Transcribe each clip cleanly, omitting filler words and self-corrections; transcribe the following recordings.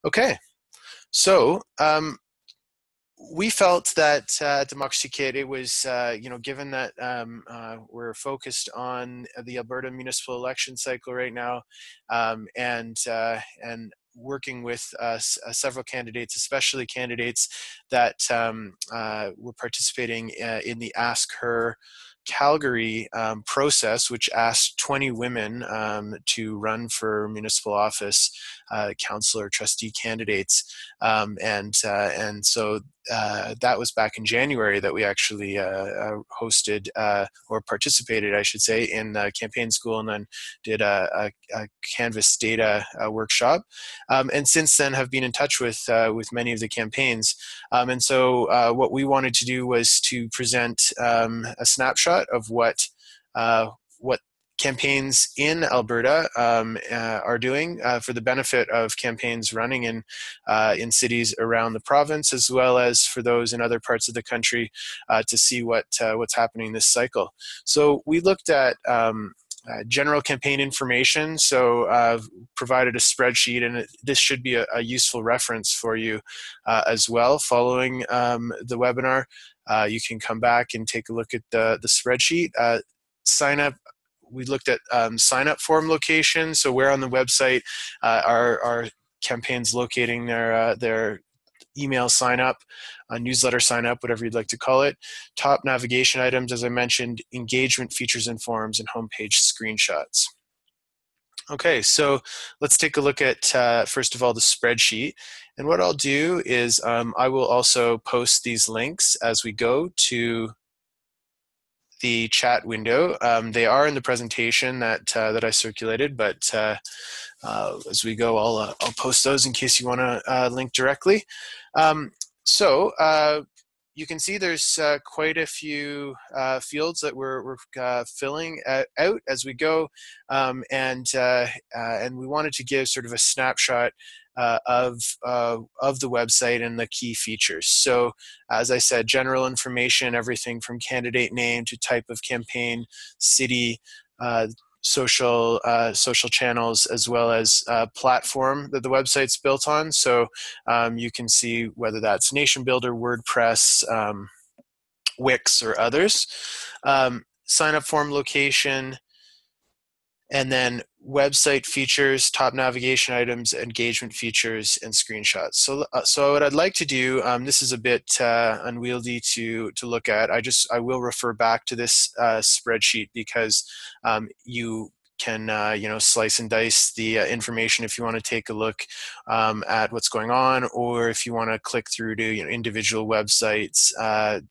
Okay, so we felt that DemocracyKit, it was, given that we're focused on the Alberta municipal election cycle right now, and working with several candidates, especially candidates that were participating in the Ask Her Calgary process, which asked 20 women to run for municipal office, councillor, trustee candidates, and so that was back in January that we actually hosted or participated, I should say, in campaign school, and then did a Canvas data workshop, and since then have been in touch with many of the campaigns, and so what we wanted to do was to present a snapshot of what campaigns in Alberta are doing for the benefit of campaigns running in cities around the province, as well as for those in other parts of the country to see what's happening this cycle. So we looked at general campaign information, so provided a spreadsheet, and this should be a useful reference for you as well following the webinar. You can come back and take a look at the spreadsheet. Sign up. We looked at sign up form location. So where on the website are campaigns locating their email sign up, newsletter sign up, whatever you'd like to call it. Top navigation items, as I mentioned, engagement features and forms, and homepage screenshots. Okay, so let's take a look at, first of all, the spreadsheet. And what I'll do is I will also post these links as we go to the chat window. They are in the presentation that I circulated, but as we go, I'll post those in case you want to link directly. So you can see there's quite a few fields that we're filling out as we go, and we wanted to give sort of a snapshot of the website and the key features. So, as I said, general information, everything from candidate name to type of campaign, city, social channels, as well as platform that the website's built on. So you can see whether that's Nation Builder, WordPress, Wix, or others. Sign up form location, and then website features, top navigation items, engagement features, and screenshots. So what I'd like to do, this is a bit unwieldy to look at. I will refer back to this spreadsheet because you can slice and dice the information if you want to take a look at what's going on, or if you want to click through to individual websites.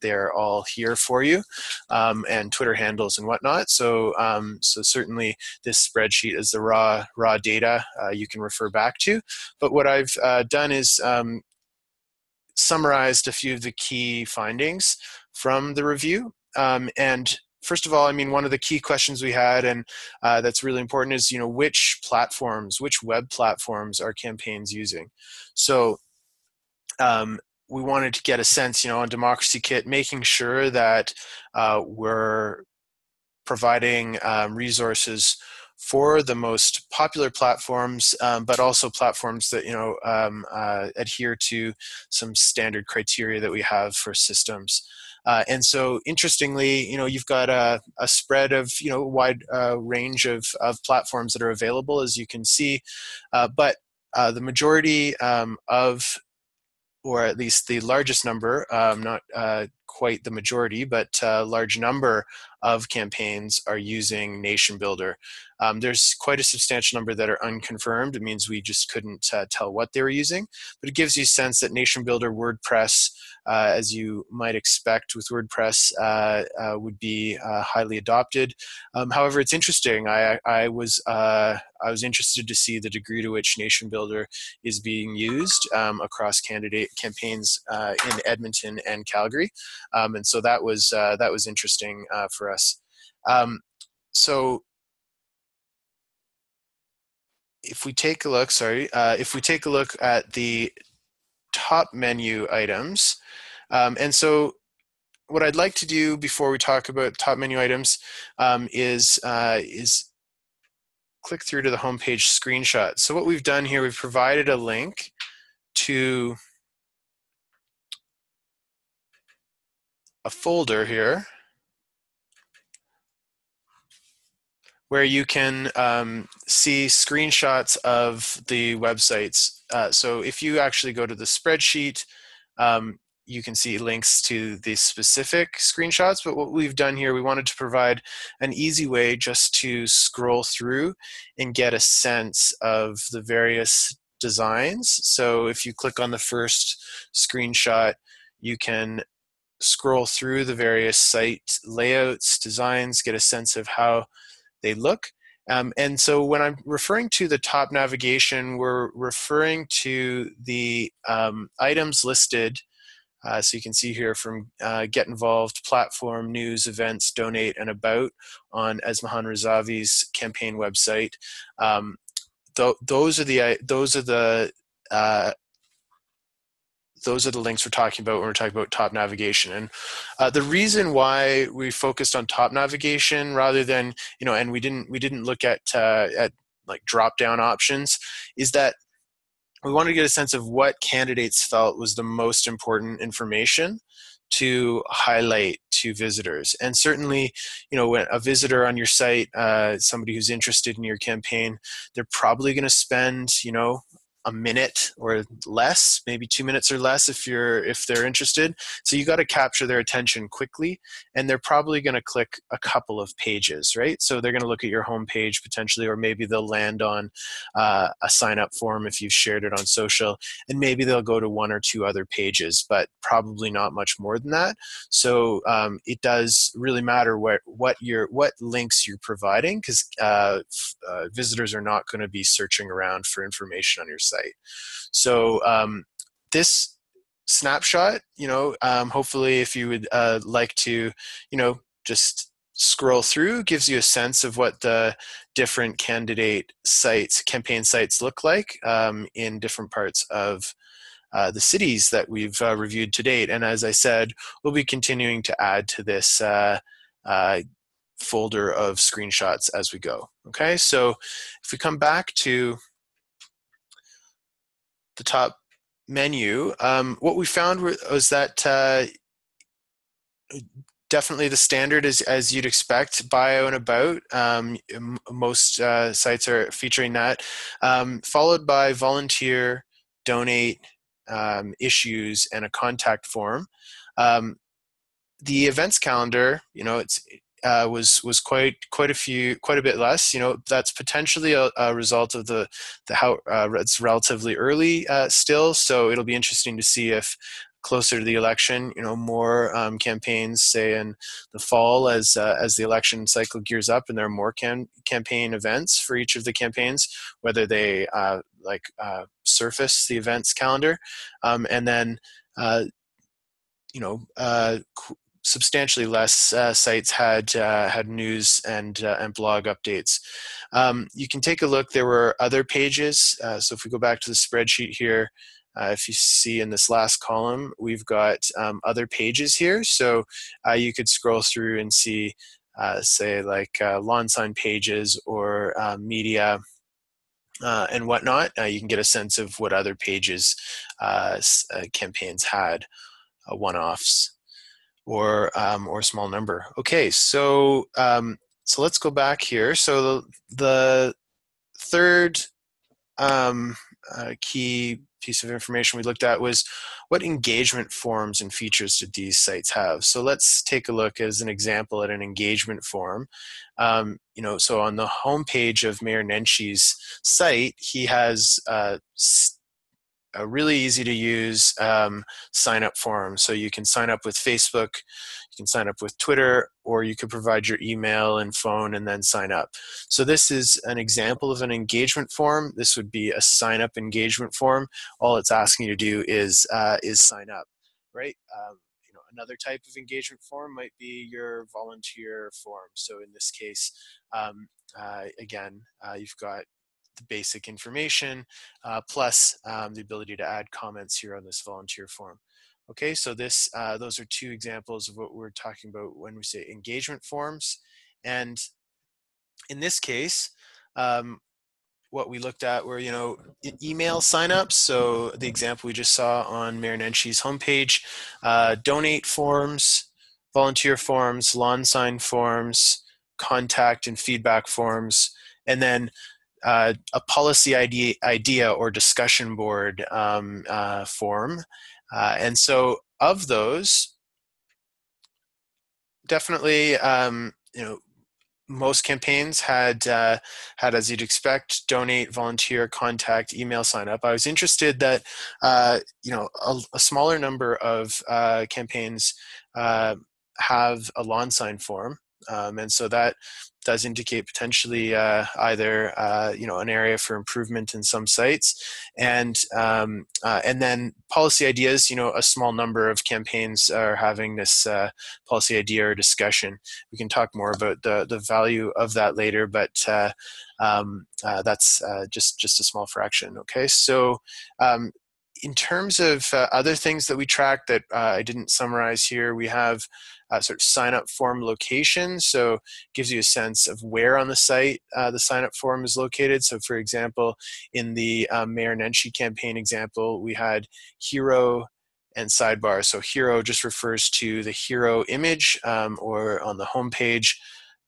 They're all here for you, and Twitter handles and whatnot. So so certainly this spreadsheet is the raw data you can refer back to. But what I've done is summarized a few of the key findings from the review. And first of all, I mean, one of the key questions we had, and that's really important, is which web platforms are campaigns using? So we wanted to get a sense, on DemocracyKit, making sure that we're providing resources for the most popular platforms, but also platforms that adhere to some standard criteria that we have for systems. And so, interestingly, you've got a spread of a wide range of platforms that are available, as you can see, but the majority of, or at least the largest number, not quite the majority, but a large number of campaigns are using Nation Builder. There's quite a substantial number that are unconfirmed. It means we just couldn't tell what they were using, but it gives you a sense that Nation Builder, WordPress, as you might expect with WordPress, would be highly adopted. However, it's interesting. I was interested to see the degree to which Nation Builder is being used across candidate campaigns in Edmonton and Calgary, and so that was interesting for us. So if we take a look, if we take a look at the top menu items, and so what I'd like to do before we talk about top menu items is click through to the homepage screenshot. So what we've done here, we've provided a link to a folder here where you can see screenshots of the websites. So if you actually go to the spreadsheet, you can see links to the specific screenshots, but what we've done here, we wanted to provide an easy way just to scroll through and get a sense of the various designs. So if you click on the first screenshot, you can scroll through the various site layouts, designs, get a sense of how they look. And so when I'm referring to the top navigation, we're referring to the items listed. So you can see here from Get Involved, Platform, News, Events, Donate, and About on Esmahan Razavi's campaign website. Those are the links we're talking about when we're talking about top navigation. And the reason why we focused on top navigation rather than, and we didn't look at like drop down options, is that we wanted to get a sense of what candidates felt was the most important information to highlight to visitors. And certainly, when a visitor on your site, somebody who's interested in your campaign, they're probably going to spend, a minute or less, maybe 2 minutes or less if they're interested. So you got to capture their attention quickly, and they're probably going to click a couple of pages, right? So they're going to look at your homepage potentially, or maybe they'll land on a sign up form if you've shared it on social, and maybe they'll go to one or two other pages, but probably not much more than that. So it does really matter what links you're providing, because visitors are not going to be searching around for information on your site. So this snapshot, hopefully if you would like to, just scroll through, gives you a sense of what the different candidate sites, campaign sites look like in different parts of the cities that we've reviewed to date. And as I said, we'll be continuing to add to this folder of screenshots as we go. Okay, so if we come back to the top menu, what we found was that definitely the standard is as you'd expect, bio and about. Most sites are featuring that, followed by volunteer, donate, issues, and a contact form. The events calendar, was quite a bit less. That's potentially a result of the how it's relatively early still. So it'll be interesting to see if closer to the election, more campaigns, say in the fall, as the election cycle gears up, and there are more campaign events for each of the campaigns, whether they surface the events calendar, and then substantially less sites had news and blog updates. You can take a look. There were other pages. So if we go back to the spreadsheet here, if you see in this last column, we've got other pages here. So you could scroll through and see, say, like lawn sign pages or media and whatnot. You can get a sense of what other pages campaigns had, one-offs, or a small number. Okay, so let's go back here. So the third key piece of information we looked at was what engagement forms and features did these sites have. So let's take a look as an example at an engagement form. So on the homepage of Mayor Nenchi's site, he has a really easy to use sign up form. So you can sign up with Facebook, you can sign up with Twitter, or you could provide your email and phone and then sign up. So this is an example of an engagement form. This would be a sign up engagement form. All it's asking you to do is sign up, right? Another type of engagement form might be your volunteer form. So in this case, again, you've got the basic information plus the ability to add comments here on this volunteer form. Okay, so those are two examples of what we're talking about when we say engagement forms. And in this case, what we looked at were, email signups. So the example we just saw on Mayor Nenshi's homepage, donate forms, volunteer forms, lawn sign forms, contact and feedback forms, and then a policy idea or discussion board form. And so of those, definitely, most campaigns had, as you'd expect, donate, volunteer, contact, email sign up. I was interested that a smaller number of campaigns have a lawn sign form, and so that does indicate potentially either an area for improvement in some sites, and then policy ideas. A small number of campaigns are having this policy idea or discussion. We can talk more about the value of that later, but that's just a small fraction. Okay, so in terms of other things that we track that I didn't summarize here, we have sort of sign up form location. So it gives you a sense of where on the site the sign up form is located. So for example, in the Mayor Nenshi campaign example, we had hero and sidebar. So hero just refers to the hero image, or on the homepage,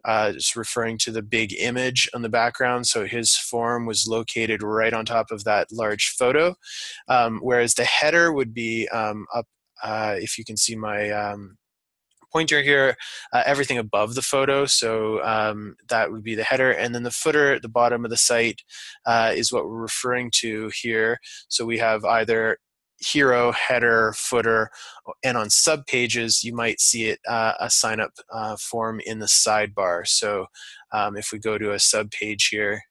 it's referring to the big image on the background. So his form was located right on top of that large photo, whereas the header would be up, if you can see my pointer here, everything above the photo. So that would be the header. And then the footer at the bottom of the site is what we're referring to here. So we have either hero, header, footer, and on sub pages you might see it a sign up form in the sidebar. So if we go to a sub page here,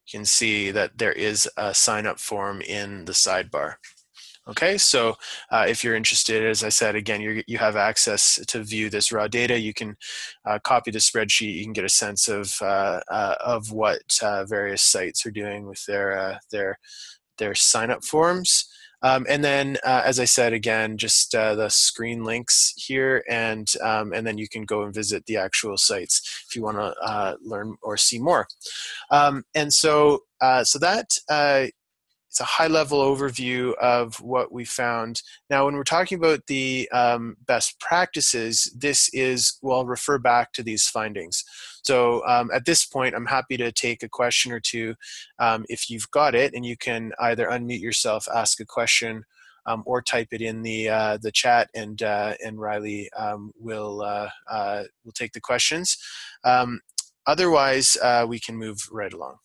you can see that there is a sign up form in the sidebar. Okay, so if you're interested, as I said, again, you have access to view this raw data. You can copy the spreadsheet. You can get a sense of what various sites are doing with their sign-up forms. And then, as I said, again, just the screen links here, and then you can go and visit the actual sites if you want to learn or see more. And so that it's a high-level overview of what we found. Now, when we're talking about the best practices, I'll refer back to these findings. So at this point, I'm happy to take a question or two if you've got it, and you can either unmute yourself, ask a question, or type it in the chat, and Riley will take the questions. Otherwise, we can move right along.